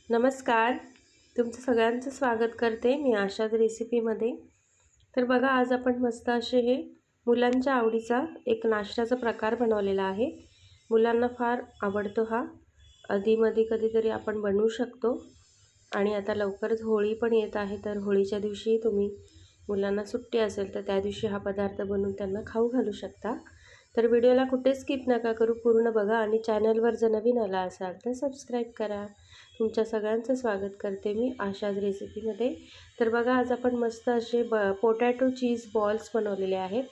नमस्कार. तुमचं सगळ्यांचं स्वागत करते मी आशाद रेसिपीमध्ये. तर बघा, आज आपण मस्त असे हे मुलांच्या आवडीचा एक नाश्त्याचा प्रकार बनवलेला आहे. मुलांना फार आवडतो हा. अधीमधी कधीतरी आपण बनवू शकतो. आणि आता लवकरच होळी पण येत आहे, तर होळीच्या दिवशी तुम्ही मुलांना सुट्टी असेल तर त्या दिवशी हा पदार्थ बनवून त्यांना खाऊ घालू शकता. तर व्हिडिओला कुठे स्किप नका करू, पूर्ण बघा आणि चॅनलवर जर नवीन आला असाल तर सबस्क्राईब करा. तुमच्या सगळ्यांचं स्वागत करते मी आशाज रेसिपीमध्ये. तर बघा, आज आपण मस्त असे पोटॅटो चीज बॉल्स बनवलेले आहेत.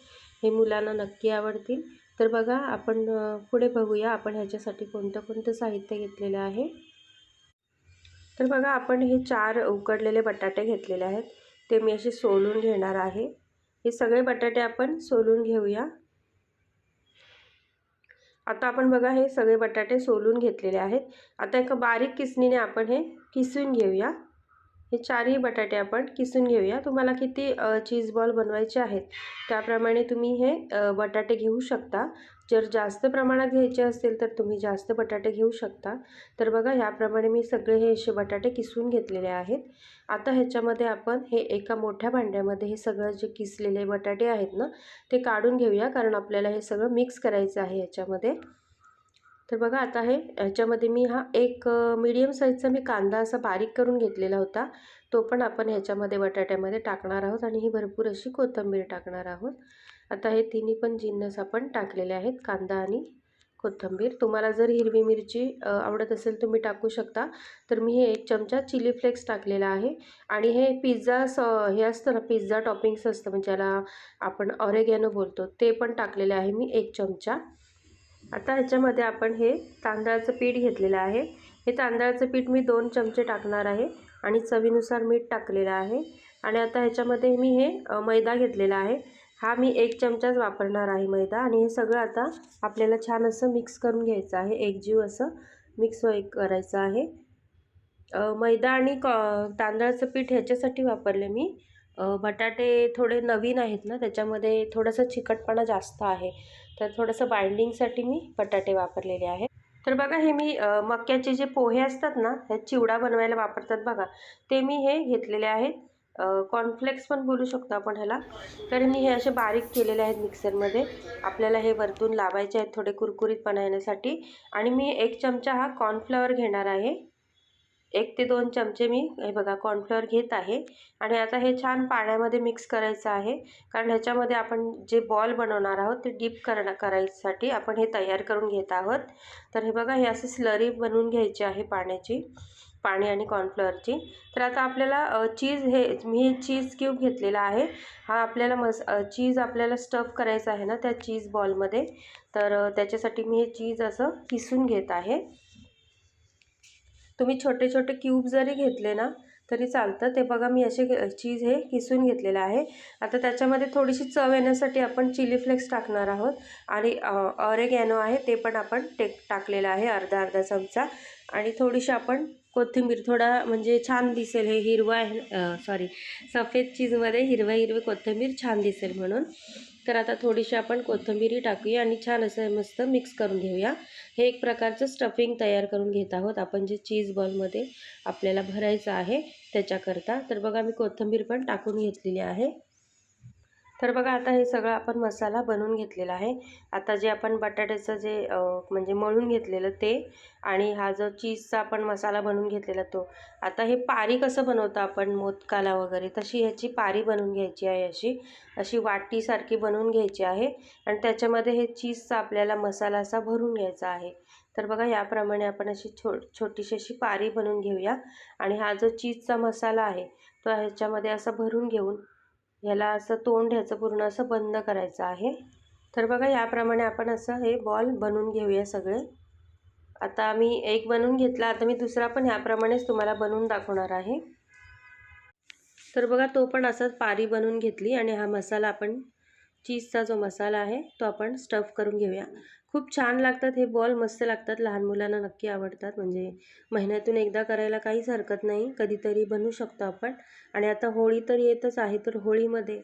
हे मुलांना नक्की आवडतील. तर बघा, आपण पुढे बघूया आपण ह्याच्यासाठी कोणतं कोणतं साहित्य घेतलेलं आहे. तर बघा, आपण हे 4 उकडलेले बटाटे घेतलेले आहेत. ते मी असे सोलून घेणार आहे. हे सगळे बटाटे आपण सोलून घेऊया. आता आपण बघा, हे सगळे बटाटे सोलून घेतलेले आहेत. आता एका बारीक किसणीने आपण हे किसून घेऊया. हे 4ही बटाटे आपण किसून घेऊया. तुम्हाला किती चीज बॉल बनवायचे आहेत त्याप्रमाणे तुम्ही हे बटाटे घेऊ शकता. जर जास्त प्रमाणात घ्यायचे असतील तर तुम्ही जास्त बटाटे घेऊ शकता. तर बघा, ह्याप्रमाणे मी सगळे हे असे बटाटे किसून घेतलेले आहेत. आता ह्याच्यामध्ये आपण हे एका मोठ्या भांड्यामध्ये हे सगळं जे किसलेले बटाटे आहेत ना, ते काढून घेऊया, कारण आपल्याला हे सगळं मिक्स करायचं आहे याच्यामध्ये. तर बघा, आता हे ह्याच्यामध्ये मी हा एक मीडियम साईजचा मी कांदा असा बारीक करून घेतलेला होता, तो पण आपण ह्याच्यामध्ये बटाट्यामध्ये टाकणार आहोत आणि ही भरपूर अशी कोथिंबीर टाकणार आहोत. आता हे तिन्ही पण जिन्नस आपण टाकलेले आहेत, कांदा आणि कोथिंबीर. तुम्हाला जर हिरवी मिरची आवडत असेल तुम्ही टाकू शकता. तर मी हे 1 चमचा चिली फ्लेक्स टाकलेला आहे. आणि हे पिझ्झा हे असतं ना, पिझ्झा टॉपिंग्स असतं म्हणजे ज्याला आपण ऑरेगॅनो बोलतो, ते पण टाकलेले आहे मी 1 चमचा. आता ह्याच्यामध्ये आपण हे तांदळाचं पीठ घेतलेलं आहे. हे तांदळाचं पीठ मी 2 चमचे टाकणार आहे आणि चवीनुसार मीठ टाकलेलं आहे. आणि आता ह्याच्यामध्ये मी हे मैदा घेतलेला आहे. हा मी 1 चमचाच वापरणार आहे मैदा. आणि हे सगळं आता आपल्याला छान असं मिक्स करून घ्यायचं आहे, एकजीव असं मिक्स करायचं आहे. मैदा आणि तांदळाचं पीठ ह्याच्यासाठी वापरले मी, बटाटे थोडे नवीन आहेत ना, त्याच्यामध्ये थोडंसं चिकटपणा जास्त आहे, तर थोडंसं बाइंडिंगसाठी मी बटाटे वापरलेले आहेत. तर बघा, हे मी मक्याचे जे पोहे असतात ना, हे चिवडा बनवायला वापरतात बघा, ते मी हे घेतलेले आहेत. कॉर्नफ्लेक्स पण बोलू शकतो आपण ह्याला. तर मी हे असे बारीक केलेले आहेत मिक्सरमध्ये. आपल्याला हे वरतून लावायचे आहेत थोडे कुरकुरीतपणा येण्यासाठी. आणि मी 1 चमचा हा कॉर्नफ्लॉवर घेणार आहे. 1 ते 2 चमचे मी हे बघा कॉर्नफ्लॉवर घेत आहे. आणि आता हे छान पाण्यामध्ये मिक्स करायचं आहे, कारण ह्याच्यामध्ये आपण जे बॉल बनवणार आहोत ते डीप करायसाठी आपण हे तयार करून घेत आहोत. तर हे बघा, हे असे स्लरी बनवून घ्यायची आहे पाणी आणि कॉर्नफ्लॉवरची. तर आता आपल्याला चीज, मी चीज क्यूब घेतलेला आहे. हा आपल्याला चीज आपल्याला स्टफ करायचा आहे ना त्या चीज बॉलमध्ये. तर त्याच्यासाठी मी हे चीज असं किसून घेत आहे. तुम्ही छोटे छोटे क्यूब जरी घेतले ना तरी चालतं. ते बघा, मी असे चीज हे किसून घेतलेलं आहे. आता त्याच्यामध्ये थोडीशी चव येण्यासाठी आपण चिली फ्लेक्स टाकणार आहोत. आणि ऑरेगॅनो आहे ते पण आपण टाकलेलं आहे, अर्धा चमचा. आणि थोडीशी आपण कोथिंबीर, थोडा म्हणजे छान दिसेल, हे हिरवं आहे, सफेद चीजमध्ये हिरवी कोथिंबीर छान दिसेल म्हणून. तर आता थोडीशी आपण कोथिंबीरही टाकूया आणि छान असं मस्त मिक्स करून घेऊया. हे एक प्रकारचं स्टफिंग तयार करून घेत आहोत आपण, जे चीज बॉलमध्ये आपल्याला भरायचं आहे त्याच्याकरता. तर बघा, मी कोथिंबीर पण टाकून घेतलेली आहे. तर बघा, आता हे सगळं आपण मसाला बनवून घेतलेला आहे. आता जे आपण बटाट्याचं जे म्हणजे मळून घेतलेलं ते, आणि हा जो चीजचा आपण मसाला बनवून घेतलेला तो. आता हे पारी कसं बनवतो आपण मोदकाला वगैरे, तशी ह्याची पारी बनवून घ्यायची आहे. अशी वाटीसारखी बनवून घ्यायची आहे. आणि त्याच्यामध्ये हे चीजचा आपल्याला मसाला असा भरून घ्यायचा आहे. तर बघा, याप्रमाणे आपण अशी छोटीशी अशी पारी बनवून घेऊया. आणि हा जो चीजचा मसाला आहे तो ह्याच्यामध्ये असा भरून घेऊन ह्याला असं तोंड ह्याचं पूर्ण असं बंद करायचं आहे. तर बघा, याप्रमाणे आपण असं हे बॉल बनवून घेऊया सगळे. आता मी एक बनवून घेतला, आता मी दुसरा पण ह्याप्रमाणेच तुम्हाला बनवून दाखवणार आहे. तर बघा, तो पण असाच पारी बनवून घेतली. आणि हा मसाला आपण, चीजचा जो मसाला आहे तो आपण स्टफ करून घेऊया. खूप छान लागतात हे बॉल, मस्त लागतात, लहान मुलांना नक्की आवडतात. म्हणजे महिन्यातून एकदा करायला काहीच हरकत नाही, कधीतरी बनवू शकतो आपण. आणि आता होळी तर येतच आहे, तर होळीमध्ये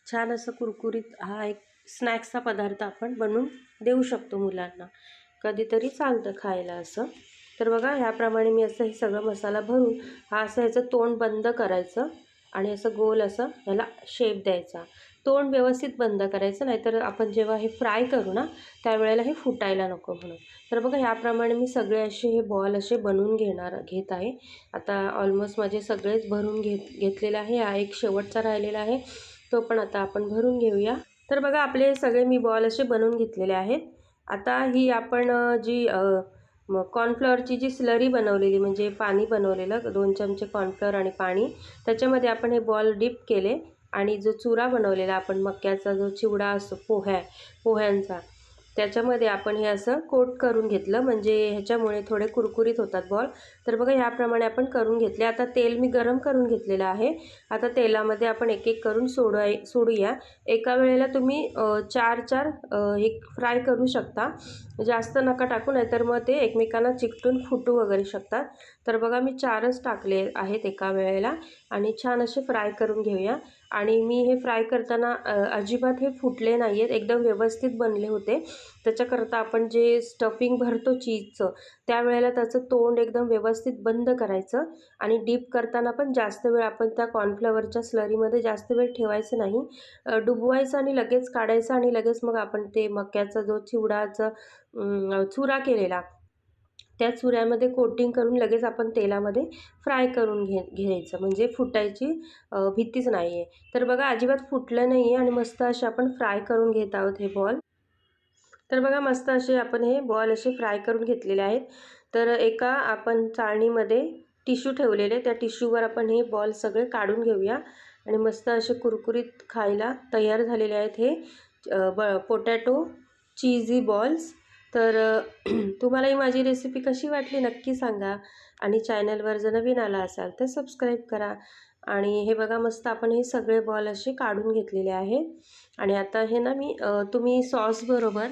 छान असं कुरकुरीत हा एक स्नॅक्सचा पदार्थ आपण बनवून देऊ शकतो मुलांना, कधीतरी चालतं खायला असं. तर बघा ह्याप्रमाणे मी असं हे सगळं मसाला भरून असं ह्याचं तोंड बंद करायचं आणि असं गोल असं ह्याला शेप द्यायचा. तोंड व्यवस्थित बंद करायचं, नाहीतर आपण जेव्हा हे फ्राय करू ना त्यावेळेला हे फुटायला नको म्हणून. तर बघा ह्याप्रमाणे मी सगळे असे हे बॉल असे बनवून घेत आहे. आता ऑलमोस्ट माझे सगळेच भरून घेतलेले आहे. हा एक शेवटचा राहिलेला आहे, तो पण आता आपण भरून घेऊया. तर बघा आपले सगळे मी बॉल असे बनवून घेतलेले आहेत. आता ही आपण जी कॉर्नफ्लॉवरची जी स्लरी बनवलेली, म्हणजे पाणी बनवलेलं 2 चमचे कॉर्नफ्लॉवर आणि पाणी, त्याच्यामध्ये आपण हे बॉल डिप केले आणि जो चुरा बनवलेला आपण मक्याचा जो चिवडा असतो पोह्यांचा, त्याच्यामध्ये आपण हे असं कोट करून घेतलं, म्हणजे ह्याच्यामुळे थोडे कुरकुरीत होतात बॉल. तर बघा ह्याप्रमाणे आपण करून घेतले. आता तेल मी गरम करून घेतलेलं आहे. आता तेलामध्ये आपण एक एक करून सोडूया. एका वेळेला तुम्ही 4-4 हे फ्राय करू शकता. जास्त नका टाकू, नाहीतर मग ते एकमेकांना चिकटून फुटू वगैरे शकतात. तर बघा मी 4च टाकले आहेत एका वेळेला आणि छान असे फ्राय करून घेऊया. आणि मी हे फ्राय करताना अजिबात हे फुटले नाही आहेत, एकदम व्यवस्थित बनले होते. त्याच्याकरता आपण जे स्टफिंग भरतो चीजचं, त्यावेळेला त्याचं तोंड एकदम व्यवस्थित बंद करायचं आणि डीप करताना पण जास्त वेळ आपण त्या कॉर्नफ्लॉवरच्या स्लरीमध्ये जास्त वेळ ठेवायचं नाही. डुबवायचं आणि लगेच काढायचं आणि लगेच मग आपण ते मक्याचा जो चिवडाचा चुरा केलेला, त्या चुऱ्यामध्ये कोटिंग करून लगेच आपण तेलामध्ये फ्राय करून घ्यायचं, म्हणजे फुटायची भीतीच नाही आहे. तर बघा अजिबात फुटलं नाही आहे आणि मस्त असे आपण फ्राय करून घेत आहोत हे बॉल. तर बघा मस्त असे आपण हे बॉल असे फ्राय करून घेतलेले आहेत. तर एका आपण चाळणीमध्ये टिश्यू ठेवलेले, त्या टिश्यूवर आपण हे बॉल सगळे काढून घेऊया आणि मस्त असे कुरकुरीत खायला तयार झालेले आहेत हे पोटॅटो चीझी बॉल्स. तर तुम्हाला ही माझी रेसिपी कशी वाटली नक्की सांगा आणि चॅनलवर जर नवीन आला असाल तर सबस्क्राईब करा. आणि हे बघा मस्त आपण हे सगळे बॉल असे काढून घेतलेले आहेत आणि आता हे ना मी तुम्ही सॉसबरोबर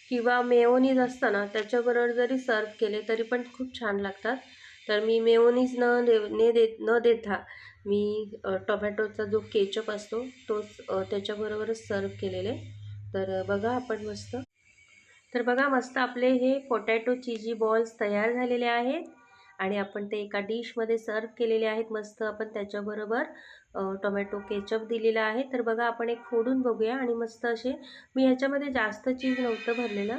किंवा मेयोनीज असतं ना त्याच्याबरोबर जरी सर्व केले तरी पण खूप छान लागतात. तर मी मेयोनीज न देता मी टोमॅटोचा जो केचप असतो तोच त्याच्याबरोबरच सर्व केलेले. तर बघा आपण मस्त, तर बघा मस्त आपले हे पोटॅटो चीजी बॉल्स तयार झालेले आहेत आणि आपण ते एका डिशमध्ये सर्व केलेले आहेत. मस्त आपण त्याच्याबरोबर टोमॅटो केचप दिलेला आहे. तर बघा आपण एक फोडून बघूया आणि मस्त असे, मी ह्याच्यामध्ये जास्त चीज नव्हतं भरलेलं,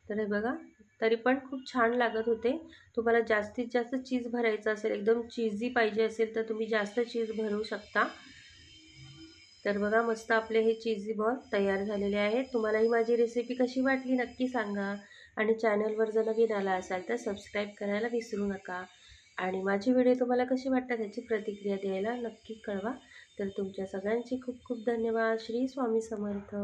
तर हे बघा तरी पण खूप छान लागत होते. तुम्हाला जास्तीत जास्त चीज भरायचं असेल, एकदम चीझी पाहिजे असेल, तर तुम्ही जास्त चीज भरू शकता. तर बघा मस्त आपले हे चीझी बॉल तयार झालेले आहेत. तुम्हालाही माझी रेसिपी कशी वाटली नक्की सांगा आणि चॅनलवर जर नवीन आला असाल तर सबस्क्राईब करायला विसरू नका. आणि माझी व्हिडिओ तुम्हाला कशी वाटतात याची प्रतिक्रिया द्यायला नक्की कळवा. तर तुमच्या सगळ्यांची खूप खूप धन्यवाद. श्री स्वामी समर्थ.